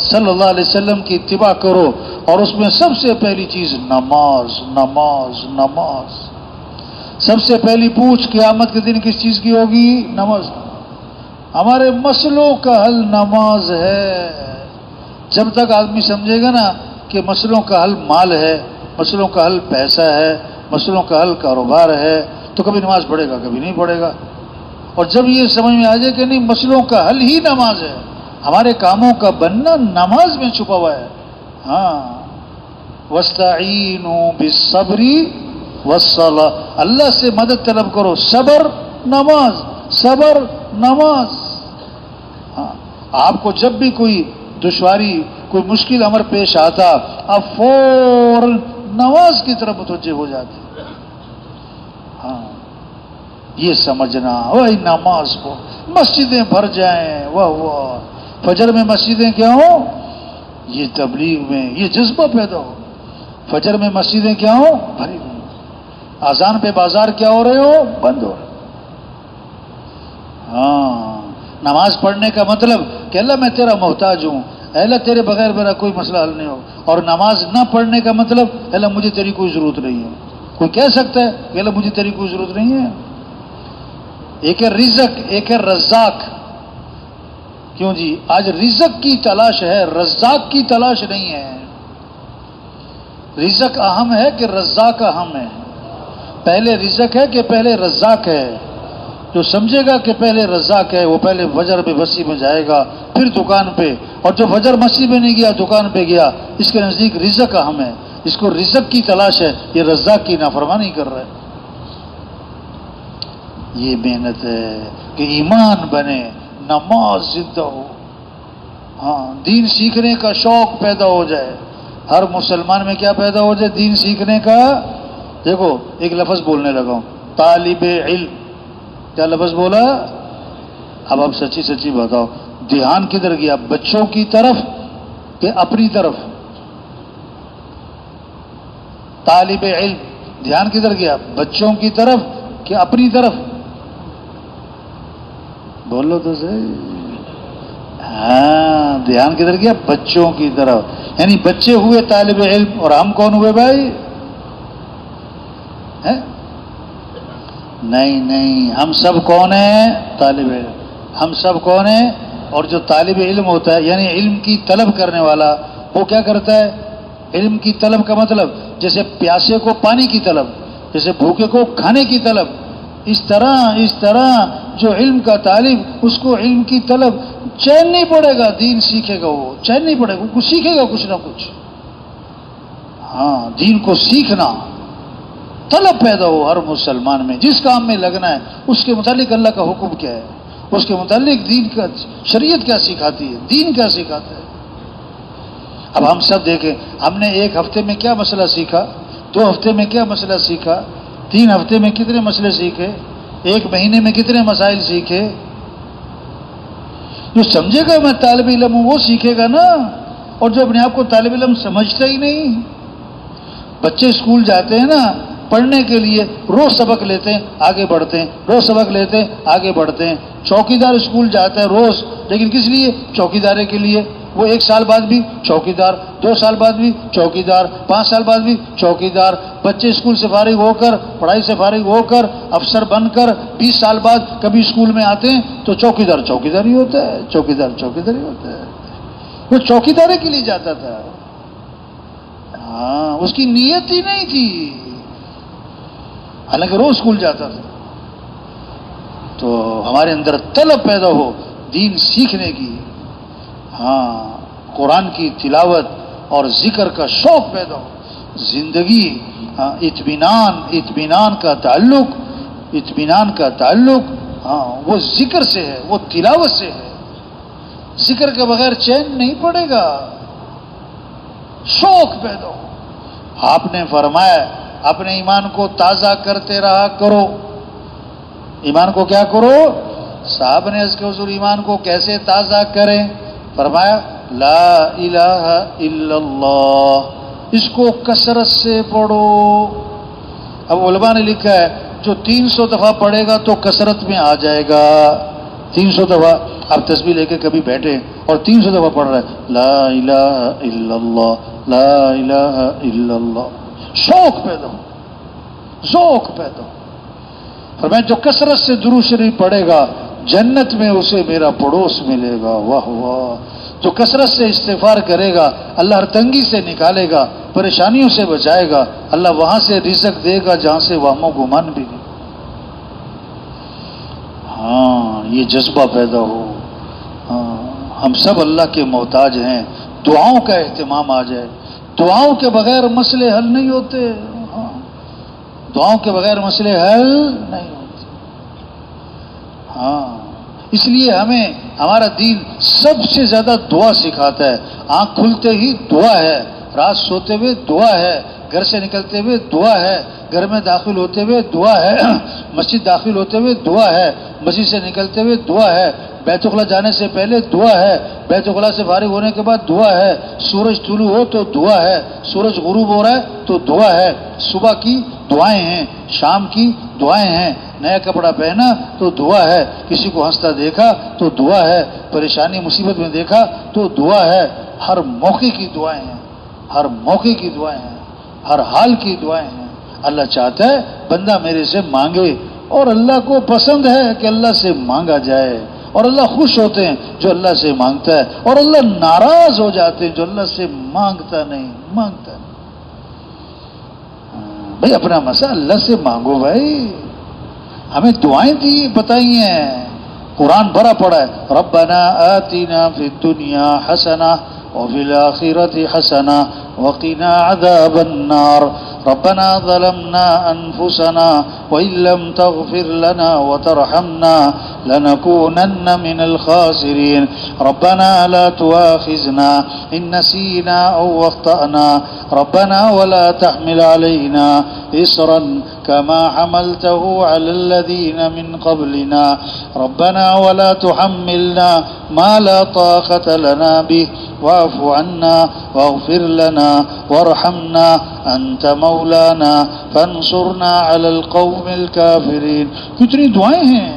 صلی اللہ علیہ وسلم کی اتباع کرو، اور اس میں سب سے پہلی چیز نماز. نماز نماز. سب سے پہلی پوچھ قیامت کے دن کس چیز کی ہوگی؟ نماز. ہمارے مسئلوں کا حل نماز ہے. جب تک آدمی سمجھے گا نا کہ مسئلوں کا حل مال ہے، مسئلوں کا حل پیسہ ہے، مسئلوں کا حل کاروبار ہے، تو کبھی نماز پڑھے گا، کبھی نہیں پڑھے گا. اور جب یہ سمجھ میں آ جائے کہ نہیں، مسئلوں کا حل ہی نماز ہے، ہمارے کاموں کا بننا نماز میں چھپا ہوا ہے. ہاں، وَاسْتَعِینُوا بِالصَّبْرِ وَالصَّلَاةِ. اللہ سے مدد طلب کرو. صبر نماز، صبر نماز. ہاں، آپ کو جب بھی کوئی دشواری، کوئی مشکل امر پیش آتا، آپ فوراً نماز کی طرف متوجہ ہو جاتے. ہاں، یہ سمجھنا وہی نماز کو. مسجدیں بھر جائیں، واہ واہ، فجر میں مسجدیں کیا ہوں؟ یہ تبلیغ میں یہ جذبہ پیدا ہو. فجر میں مسجدیں کیا ہوں؟ بھری ہوئی. اذان پہ بازار کیا ہو رہے ہو؟ بند ہو رہے. ہاں، نماز پڑھنے کا مطلب کہ اللہ میں تیرا محتاج ہوں، اے اللہ تیرے بغیر میرا کوئی مسئلہ حل نہیں ہو. اور نماز نہ پڑھنے کا مطلب اے اللہ مجھے تیری کوئی ضرورت نہیں ہے. کوئی کہہ سکتا ہے کہ اللہ مجھے تیری کوئی ضرورت نہیں ہے؟ ایک ہے رزق، ایک ہے رزاق. کیوں جی؟ آج رزق کی تلاش ہے، رزاق کی تلاش نہیں ہے. رزق اہم ہے کہ رزاق اہم ہے؟ پہلے رزق ہے کہ پہلے رزاق ہے؟ جو سمجھے گا کہ پہلے رزاق ہے، وہ پہلے فجر پہ مسجد میں جائے گا، پھر دکان پہ. اور جو فجر مسجد میں نہیں گیا، دکان پہ گیا، اس کے نزدیک رزق اہم ہے. اس کو رزق کی تلاش ہے، یہ رزاق کی نافرمانی کر رہا ہے. یہ محنت ہے کہ ایمان بنے، نماز زندہ ہو. ہاں، دین سیکھنے کا شوق پیدا ہو جائے. ہر مسلمان میں کیا پیدا ہو جائے؟ دین سیکھنے کا. دیکھو ایک لفظ بولنے لگا ہوں، طالب علم. کیا لفظ بولا؟ اب آپ سچی سچی بتاؤ، دھیان کدھر گیا؟ بچوں کی طرف کہ اپنی طرف؟ طالب علم، دھیان کدھر گیا؟ بچوں کی طرف کہ اپنی طرف؟ بولو تو صحیح. ہاں، دھیان کدھر گیا؟ بچوں کی طرف. یعنی بچے ہوئے طالب علم، اور ہم کون ہوئے بھائی؟ نہیں، ہم سب کون ہیں؟ طالب علم. ہم سب کون ہیں؟ اور جو طالب علم ہوتا ہے، یعنی علم کی طلب کرنے والا، وہ کیا کرتا ہے؟ علم کی طلب کا مطلب جیسے پیاسے کو پانی کی طلب، جیسے بھوکے کو کھانے کی طلب، اس طرح جو علم کا طالب، اس کو علم کی طلب. چین نہیں پڑے گا، دین سیکھے گا، وہ چین نہیں پڑے گا، وہ سیکھے گا کچھ نہ کچھ. ہاں، دین کو سیکھنا، طلب پیدا ہو ہر مسلمان میں. جس کام میں لگنا ہے اس کے متعلق اللہ کا حکم کیا ہے، اس کے متعلق دین کا شریعت کیا سکھاتی ہے، دین کیا سکھاتا ہے. اب ہم سب دیکھیں، ہم نے ایک ہفتے میں کیا مسئلہ سیکھا، 2 ہفتے میں کیا مسئلہ سیکھا، 3 ہفتے میں کتنے مسئلے سیکھے، 1 مہینے میں کتنے مسائل سیکھے. جو سمجھے گا میں طالب علم ہوں وہ سیکھے گا نا. اور جو اپنے آپ کو طالب علم سمجھتا ہی نہیں. بچے اسکول جاتے ہیں نا پڑھنے کے لیے، روز سبق لیتے ہیں، آگے بڑھتے ہیں، روز سبق لیتے ہیں، آگے بڑھتے ہیں. چوکیدار اسکول جاتا ہے روز، لیکن کس لیے؟ چوکیداری کے لیے. وہ 1 سال بعد بھی چوکیدار، 2 سال بعد بھی چوکیدار، 5 سال بعد بھی چوکیدار. بچے اسکول سے فارغ ہو کر، پڑھائی سے فارغ ہو کر، افسر بن کر 20 سال بعد کبھی اسکول میں آتے ہیں تو چوکیدار چوکیداری ہوتا ہے، چوکیدار چوکیداری ہوتا ہے. وہ چوکیداری کے لیے جاتا تھا. ہاں، اس کی نیت ہی نہیں تھی، حالانکہ روز اسکول جاتا تھا. تو ہمارے اندر طلب پیدا ہو دین سیکھنے کی. ہاں، قرآن کی تلاوت اور ذکر کا شوق پیدا ہو. زندگی اطمینان کا تعلق اطمینان کا تعلق وہ ذکر سے ہے، وہ تلاوت سے ہے. ذکر کے بغیر چین نہیں پڑے گا. شوق پیدا ہو. آپ نے فرمایا اپنے ایمان کو تازہ کرتے رہا کرو. ایمان کو کیا کرو؟ صاحب نے اس کے حضور ایمان کو کیسے تازہ کریں؟ فرمایا لا الہ الا اللہ، اس کو کثرت سے پڑھو. اب علماء نے لکھا ہے جو 300 دفعہ پڑھے گا تو کثرت میں آ جائے گا. 300 دفعہ آپ تسبیح لے کے کبھی بیٹھے اور 300 دفعہ پڑھ رہے لا الہ الا اللہ لا الہ الا اللہ. شوق پیدا ہو، ذوق پیدا ہو. فرمایا جو کثرت سے درود شریف پڑھے گا جنت میں اسے میرا پڑوس ملے گا. واہ واہ. جو کثرت سے استغفار کرے گا اللہ ہر تنگی سے نکالے گا، پریشانیوں سے بچائے گا. اللہ وہاں سے رزق دے گا جہاں سے وہم و گمان بھی نہیں. یہ جذبہ پیدا ہو. ہم سب اللہ کے محتاج ہیں. دعاؤں کا اہتمام آ جائے. دعاؤں کے بغیر مسئلے حل نہیں ہوتے. دعاؤں کے بغیر مسئلے حل نہیں ہوتے. اس لیے ہمیں ہمارا دین سب سے زیادہ دعا سکھاتا ہے. آنکھ کھلتے ہی دعا ہے، رات سوتے ہوئے دعا ہے، گھر سے نکلتے ہوئے دعا ہے، گھر میں داخل ہوتے ہوئے دعا ہے، مسجد داخل ہوتے ہوئے دعا ہے، مسجد سے نکلتے ہوئے دعا ہے، بیت الخلا جانے سے پہلے دعا ہے، بیت الخلا سے فارغ ہونے کے بعد دعا ہے، سورج طلوع ہو تو دعا ہے، سورج غروب ہو رہا ہے تو دعا ہے. صبح کی دعائیں ہیں، شام کی دعائیں ہیں. نیا کپڑا پہنا تو دعا ہے، کسی کو ہنستا دیکھا تو دعا ہے، پریشانی مصیبت میں دیکھا تو دعا ہے. ہر موقع کی دعائیں ہیں، ہر موقع کی دعائیں ہیں، ہر حال کی دعائیں ہیں. اللہ چاہتا ہے بندہ میرے سے مانگے، اور اللہ کو پسند ہے کہ اللہ سے مانگا جائے. اور اللہ خوش ہوتے ہیں جو اللہ سے مانگتا ہے، اور اللہ ناراض ہو جاتے ہیں جو اللہ سے مانگتا نہیں. بھائی اپنا مسئلہ اللہ سے مانگو. بھائی ہمیں دعائیں دی بتائی ہیں، قرآن بھرا پڑا ہے. ربنا آتنا فی الدنیا حسنہ وفی الآخرۃ حسنہ وقنا عذاب النار. ربنا ظلمنا انفسنا وان لم تغفر لنا وترحمنا لنكونن من الخاسرين. ربنا لا تؤاخذنا ان نسينا او اخطأنا. ربنا ولا تحمل علينا إصرا كما حملته على الذين من قبلنا. ربنا ولا تحملنا ما لا طاقة لنا به واعف عنا واغفر لنا وارحمنا أنت مولانا فانصرنا على القوم الكافرين. کتنی دعائیں ہیں.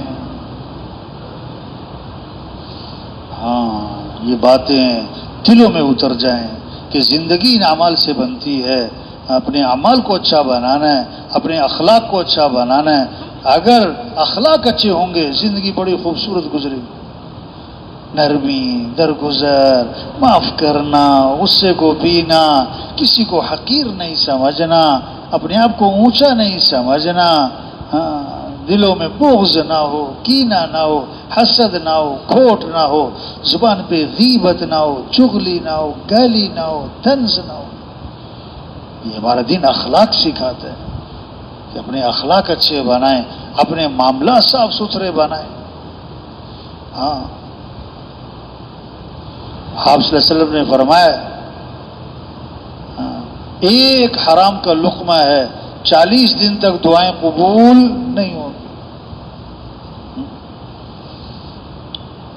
یہ باتیں دلوں میں اتر جائیں کہ زندگی ان اعمال سے بنتی ہے. اپنے اعمال کو اچھا بنانا ہے، اپنے اخلاق کو اچھا بنانا ہے. اگر اخلاق اچھے ہوں گے زندگی بڑی خوبصورت گزرے گی. نرمی، درگزر، معاف کرنا، غصے کو پینا، کسی کو حقیر نہیں سمجھنا، اپنے آپ کو اونچا نہیں سمجھنا. دلوں میں بغض نہ ہو، کینہ نہ ہو، حسد نہ ہو، کھوٹ نہ ہو، زبان پہ غیبت نہ ہو، چغلی نہ ہو، گالی نہ ہو، طنز نہ ہو. یہ ہمارا دین اخلاق سکھاتا ہے کہ اپنے اخلاق اچھے بنائیں، اپنے معاملات صاف ستھرے بنائیں. آپ صلی اللہ علیہ وسلم نے فرمایا ایک حرام کا لقمہ ہے 40 دن تک دعائیں قبول نہیں ہوتی.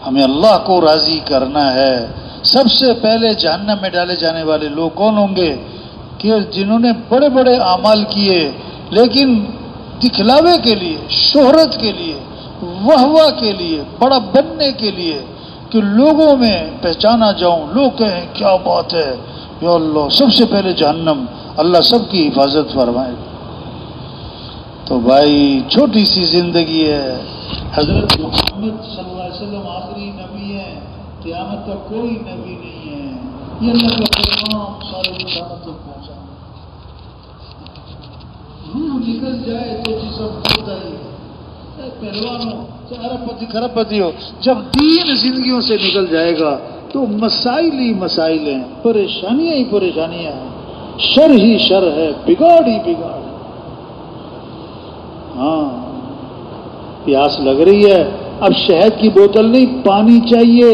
ہمیں اللہ کو راضی کرنا ہے. سب سے پہلے جہنم میں ڈالے جانے والے لوگ کون ہوں گے؟ کہ جنہوں نے بڑے بڑے اعمال کیے لیکن دکھلاوے کے لیے، شہرت کے لیے، واہ کے لیے، بڑا بننے کے لیے کہ لوگوں میں پہچانا جاؤں، لوگ کہیں کیا بات ہے. یا اللہ سب سے پہلے جہنم. اللہ سب کی حفاظت فرمائے. تو بھائی چھوٹی سی زندگی ہے. حضرت محمد صلی اللہ علیہ وسلم آخری نبی ہیں، قیامت کا کوئی نبی نہیں ہے. یہ اللہ کا پیغام سارے انسانوں تک پہنچا. روح نکل جائے تو جسم ہوتا ہی. پہلوانوں ارب پتی کھرب پتی ہو، جب دین زندگیوں سے نکل جائے گا تو مسائل ہی مسائل ہیں، پریشانیاں ہی پریشانیاں ہیں، شر ہی شر ہے، بگاڑ ہی بگاڑ ہے. پیاس لگ رہی ہے، اب شہد کی بوتل نہیں، پانی چاہیے۔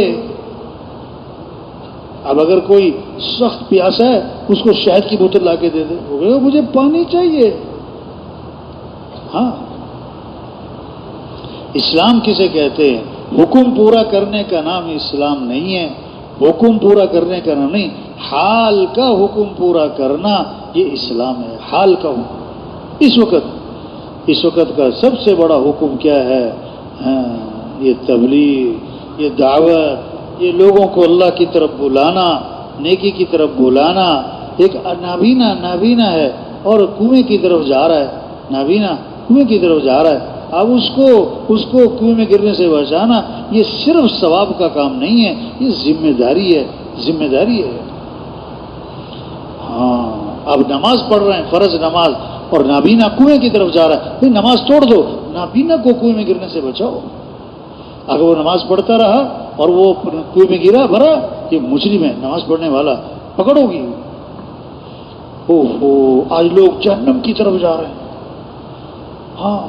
اب اگر کوئی سخت پیاسا ہے اس کو شہد کی بوتل لا کے دے دے، وہ کہے گا مجھے پانی چاہیے۔ ہاں، اسلام کسے کہتے ہیں؟ حکم پورا کرنے کا نام اسلام نہیں ہے، حکم پورا کرنے کا نام نہیں، حال کا حکم پورا کرنا یہ اسلام ہے، حال کا حکم۔ اس وقت کا سب سے بڑا حکم کیا ہے؟ یہ تبلیغ، یہ دعوت، یہ لوگوں کو اللہ کی طرف بلانا، نیکی کی طرف بلانا۔ ایک نابینا ہے اور کنویں کی طرف جا رہا ہے، نابینا کنویں کی طرف جا رہا ہے، اب اس کو کنویں میں گرنے سے بچانا، یہ صرف ثواب کا کام نہیں ہے، یہ ذمہ داری ہے۔ ہاں، اب نماز پڑھ رہے ہیں، فرض نماز، اور نابینا کنویں کی طرف جا رہا ہے، پھر نماز توڑ دو، نابینا کو کنویں میں گرنے سے بچاؤ۔ اگر وہ نماز پڑھتا رہا اور وہ کنویں میں گرا بھرا، یہ مجرم ہے، نماز پڑھنے والا، پکڑو گی۔ آج لوگ جہنم کی طرف جا رہے ہیں۔ ہاں،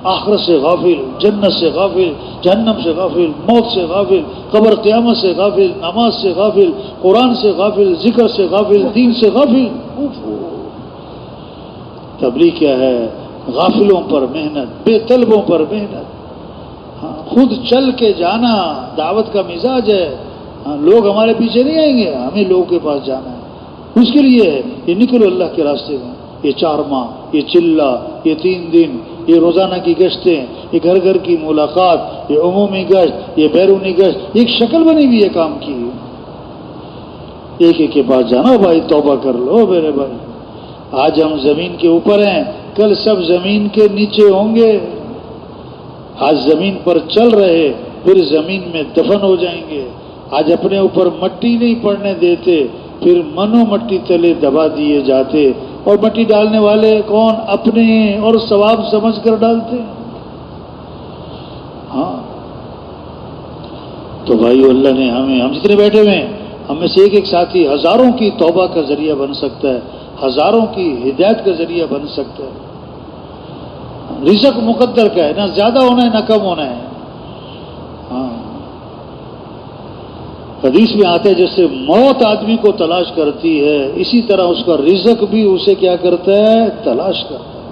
آخرت سے غافل، جنت سے غافل، جہنم سے غافل، موت سے غافل، قبر قیامت سے غافل، نماز سے غافل، قرآن سے غافل، ذکر سے غافل، دین سے غافل۔ تبلیغ کیا ہے؟ غافلوں پر محنت، بے طلبوں پر محنت۔ ہاں، خود چل کے جانا دعوت کا مزاج ہے۔ ہاں، لوگ ہمارے پیچھے نہیں آئیں گے، ہمیں لوگوں کے پاس جانا ہے، اس کے لیے ہے یہ نکلو اللہ کے راستے میں۔ یہ 4 ماہ، یہ چلہ، یہ 3 دن، یہ روزانہ کی گشتیں، یہ گھر گھر کی ملاقات، یہ عمومی گشت، یہ بیرونی گشت، ایک شکل بنی ہوئی ہے کام کی۔ ایک کے پاس جانا، بھائی توبہ کر لو میرے بھائی، آج ہم زمین کے اوپر ہیں، کل سب زمین کے نیچے ہوں گے۔ آج زمین پر چل رہے، پھر زمین میں دفن ہو جائیں گے۔ آج اپنے اوپر مٹی نہیں پڑنے دیتے، پھر منو مٹی تلے دبا دیے جاتے، اور مٹی ڈالنے والے کون؟ اپنے، اور ثواب سمجھ کر ڈالتے۔ ہاں، تو بھائی اللہ نے ہم جتنے بیٹھے ہوئے ہیں، ہم میں سے ایک ساتھی ہزاروں کی توبہ کا ذریعہ بن سکتا ہے، ہزاروں کی ہدایت کا ذریعہ بن سکتا ہے۔ رزق مقدر کا ہے، نہ زیادہ ہونا ہے نہ کم ہونا ہے۔ ہاں، حدیث میں آتا ہے جیسے موت آدمی کو تلاش کرتی ہے، اسی طرح اس کا رزق بھی اسے کیا کرتا ہے؟ تلاش کرتا ہے۔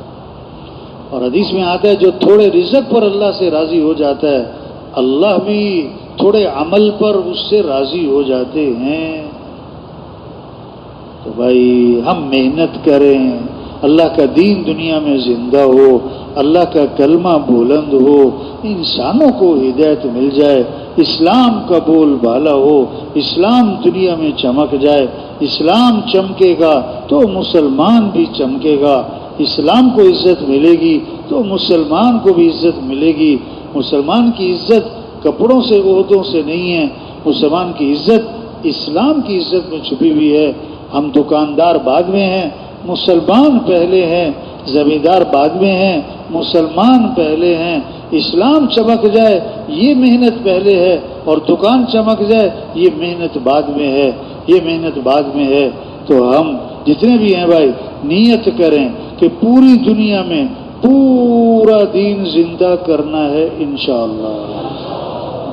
اور حدیث میں آتا ہے جو تھوڑے رزق پر اللہ سے راضی ہو جاتا ہے، اللہ بھی تھوڑے عمل پر اس سے راضی ہو جاتے ہیں۔ تو بھائی ہم محنت کریں، اللہ کا دین دنیا میں زندہ ہو، اللہ کا کلمہ بلند ہو، انسانوں کو ہدایت مل جائے، اسلام کا بول بالا ہو، اسلام دنیا میں چمک جائے۔ اسلام چمکے گا تو مسلمان بھی چمکے گا، اسلام کو عزت ملے گی تو مسلمان کو بھی عزت ملے گی۔ مسلمان کی عزت کپڑوں سے، عہدوں سے نہیں ہے، مسلمان کی عزت اسلام کی عزت میں چھپی ہوئی ہے۔ ہم دکاندار بعد میں ہیں، مسلمان پہلے ہیں، زمیندار بعد میں ہیں، مسلمان پہلے ہیں۔ اسلام چمک جائے یہ محنت پہلے ہے، اور دکان چمک جائے یہ محنت بعد میں ہے، یہ محنت بعد میں ہے۔ تو ہم جتنے بھی ہیں بھائی نیت کریں کہ پوری دنیا میں پورا دین زندہ کرنا ہے انشاءاللہ۔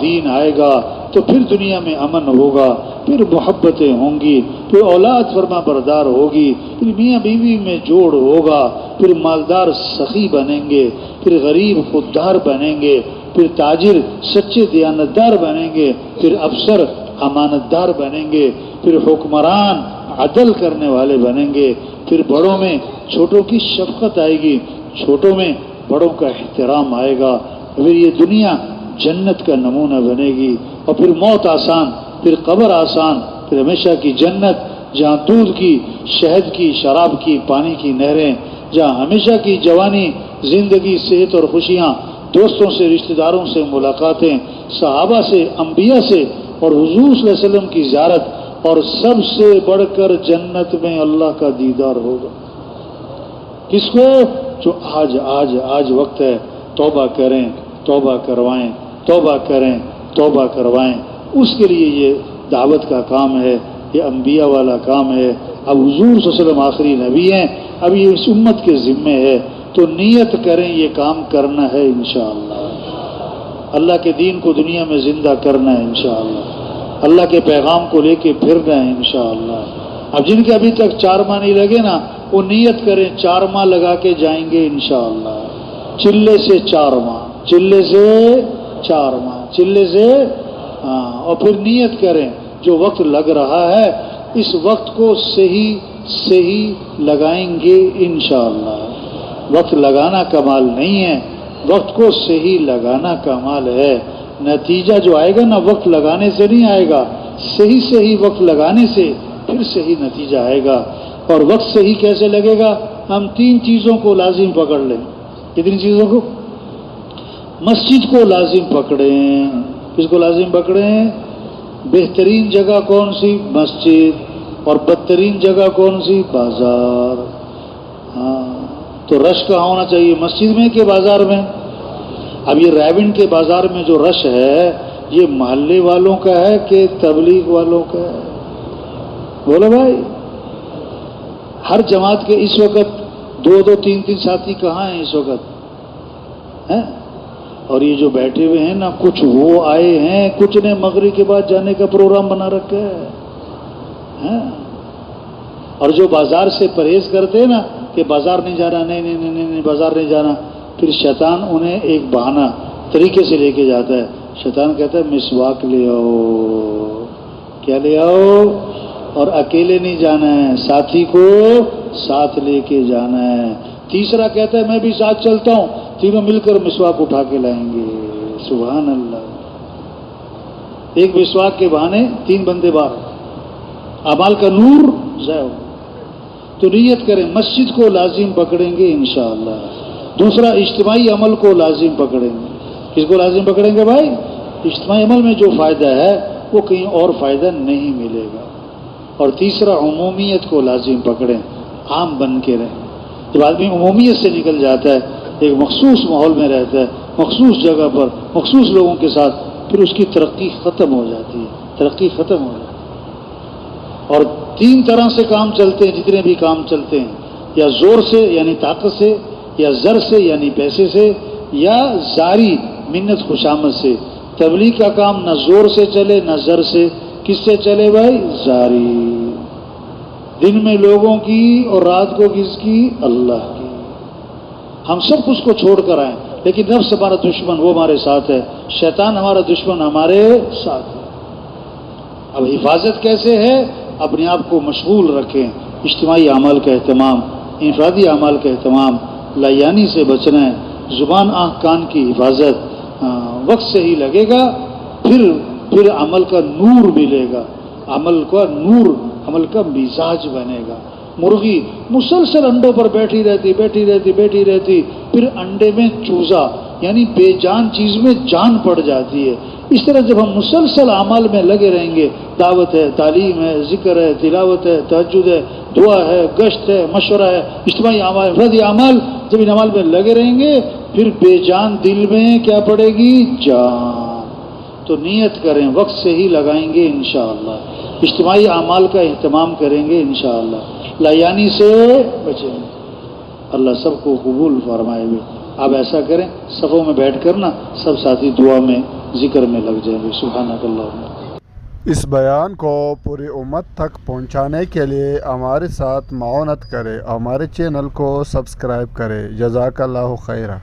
دین آئے گا تو پھر دنیا میں امن ہوگا، پھر محبتیں ہوں گی، پھر اولاد فرما بردار ہوگی، پھر میاں بیوی میں جوڑ ہوگا، پھر مالدار سخی بنیں گے، پھر غریب خوددار بنیں گے، پھر تاجر سچے دیانتدار بنیں گے، پھر افسر امانتدار بنیں گے، پھر حکمران عدل کرنے والے بنیں گے، پھر بڑوں میں چھوٹوں کی شفقت آئے گی، چھوٹوں میں بڑوں کا احترام آئے گا، پھر یہ دنیا جنت کا نمونہ بنے گی، اور پھر موت آسان، پھر قبر آسان، پھر ہمیشہ کی جنت جہاں دودھ کی، شہد کی، شراب کی، پانی کی نہریں، جہاں ہمیشہ کی جوانی، زندگی، صحت اور خوشیاں، دوستوں سے، رشتہ داروں سے ملاقاتیں، صحابہ سے، انبیاء سے، اور حضور صلی اللہ علیہ وسلم کی زیارت، اور سب سے بڑھ کر جنت میں اللہ کا دیدار ہوگا۔ کس کو؟ جو آج وقت ہے، توبہ کریں، توبہ کروائیں، توبہ کریں، توبہ کروائیں۔ اس کے لیے یہ دعوت کا کام ہے، یہ انبیاء والا کام ہے۔ اب حضور صلی اللہ علیہ وسلم آخری نبی ہیں، اب یہ اس امت کے ذمے ہے، تو نیت کریں یہ کام کرنا ہے انشاءاللہ۔ اللہ کے دین کو دنیا میں زندہ کرنا ہے انشاءاللہ، اللہ کے پیغام کو لے کے پھرنا ہے انشاءاللہ۔ اب جن کے ابھی تک 4 ماہ نہیں لگے نا، وہ نیت کریں 4 ماہ لگا کے جائیں گے انشاءاللہ، چلے سے 4 ماہ، چلے سے 4 ماہ، چلے سے ہاں، اور پھر نیت کریں جو وقت لگ رہا ہے اس وقت کو صحیح لگائیں گے انشاءاللہ۔ وقت لگانا کمال نہیں ہے، وقت کو صحیح لگانا کمال ہے۔ نتیجہ جو آئے گا نا وقت لگانے سے نہیں آئے گا، صحیح وقت لگانے سے پھر صحیح نتیجہ آئے گا۔ اور وقت صحیح کیسے لگے گا؟ ہم 3 چیزوں کو لازم پکڑ لیں۔ کتنی چیزوں کو؟ مسجد کو لازم پکڑیں۔ کس کو لازم پکڑیں؟ بہترین جگہ کون سی؟ مسجد۔ اور بدترین جگہ کون سی؟ بازار۔ ہاں، تو رش کہاں ہونا چاہیے، مسجد میں کہ بازار میں؟ اب یہ ریونڈ کے بازار میں جو رش ہے یہ محلے والوں کا ہے کہ تبلیغ والوں کا ہے؟ بولو بھائی، ہر جماعت کے اس وقت 2 3 ساتھی کہاں ہیں اس وقت ہیں؟ اور یہ جو بیٹھے ہوئے ہیں نا، کچھ وہ آئے ہیں، کچھ نے مغرب کے بعد جانے کا پروگرام بنا رکھا ہے۔ اور جو بازار سے پرہیز کرتے ہیں نا کہ بازار نہیں جانا، نہیں بازار نہیں جانا، پھر شیطان انہیں ایک بہانہ طریقے سے لے کے جاتا ہے۔ شیطان کہتا ہے مسواک لے آؤ، کیا لے آؤ، اور اکیلے نہیں جانا ہے، ساتھی کو ساتھ لے کے جانا ہے۔ تیسرا کہتا ہے میں بھی ساتھ چلتا ہوں، تینوں مل کر مسواک اٹھا کے لائیں گے۔ سبحان اللہ، ایک مسواک کے بہانے 3 بندے باہر، اعمال کا نور ضائع ہو۔ تو نیت کریں، مسجد کو لازم پکڑیں گے انشاءاللہ۔ دوسرا، اجتماعی عمل کو لازم پکڑیں گے۔ کس کو لازم پکڑیں گے بھائی؟ اجتماعی عمل میں جو فائدہ ہے وہ کہیں اور فائدہ نہیں ملے گا۔ اور تیسرا، عمومیت کو لازم پکڑیں، عام بن کے رہیں۔ جب آدمی عمومیت سے نکل جاتا ہے، ایک مخصوص ماحول میں رہتا ہے، مخصوص جگہ پر، مخصوص لوگوں کے ساتھ، پھر اس کی ترقی ختم ہو جاتی ہے، ترقی ختم ہو جاتی ہے۔ اور 3 طرح سے کام چلتے ہیں، جتنے بھی کام چلتے ہیں، یا زور سے یعنی طاقت سے، یا زر سے یعنی پیسے سے، یا زاری منت خوشامد سے۔ تبلیغ کا کام نہ زور سے چلے نہ زر سے، کس سے چلے بھائی؟ زاری۔ دن میں لوگوں کی اور رات کو کس کی؟ اللہ کی۔ ہم سب کچھ کو چھوڑ کر آئیں، لیکن نفس ہمارا دشمن، وہ ہمارے ساتھ ہے، شیطان ہمارا دشمن ہمارے ساتھ ہے۔ اب حفاظت کیسے ہے؟ اپنے آپ کو مشغول رکھیں، اجتماعی اعمال کا اہتمام، انفرادی اعمال کا اہتمام، لایانی سے بچنا ہے، زبان آنکھ کان کی حفاظت۔ وقت سے ہی لگے گا، پھر عمل کا نور ملے گا، عمل کا نور، عمل کا مزاج بنے گا۔ مرغی مسلسل انڈوں پر بیٹھی رہتی، پھر انڈے میں چوزا یعنی بے جان چیز میں جان پڑ جاتی ہے۔ اس طرح جب ہم مسلسل اعمال میں لگے رہیں گے، دعوت ہے، تعلیم ہے، ذکر ہے، تلاوت ہے، تہجد ہے، دعا ہے، گشت ہے، مشورہ ہے، اجتماعی اعمال، انفرادی اعمال، جب ان اعمال میں لگے رہیں گے پھر بے جان دل میں کیا پڑے گی؟ جان۔ تو نیت کریں، وقت سے ہی لگائیں گے انشاءاللہ، اجتماعی اعمال کا اہتمام کریں گے انشاءاللہ، لایانی سے بچیں گے۔ اللہ سب کو قبول فرمائے گے۔ آپ ایسا کریں، صفوں میں بیٹھ کر نا سب ساتھی دعا میں ذکر میں لگ جائیں گے۔ سبحانک اللہم۔ اس بیان کو پوری امت تک پہنچانے کے لیے ہمارے ساتھ معاونت کرے اور ہمارے چینل کو سبسکرائب کرے۔ جزاک اللہ خیرہ۔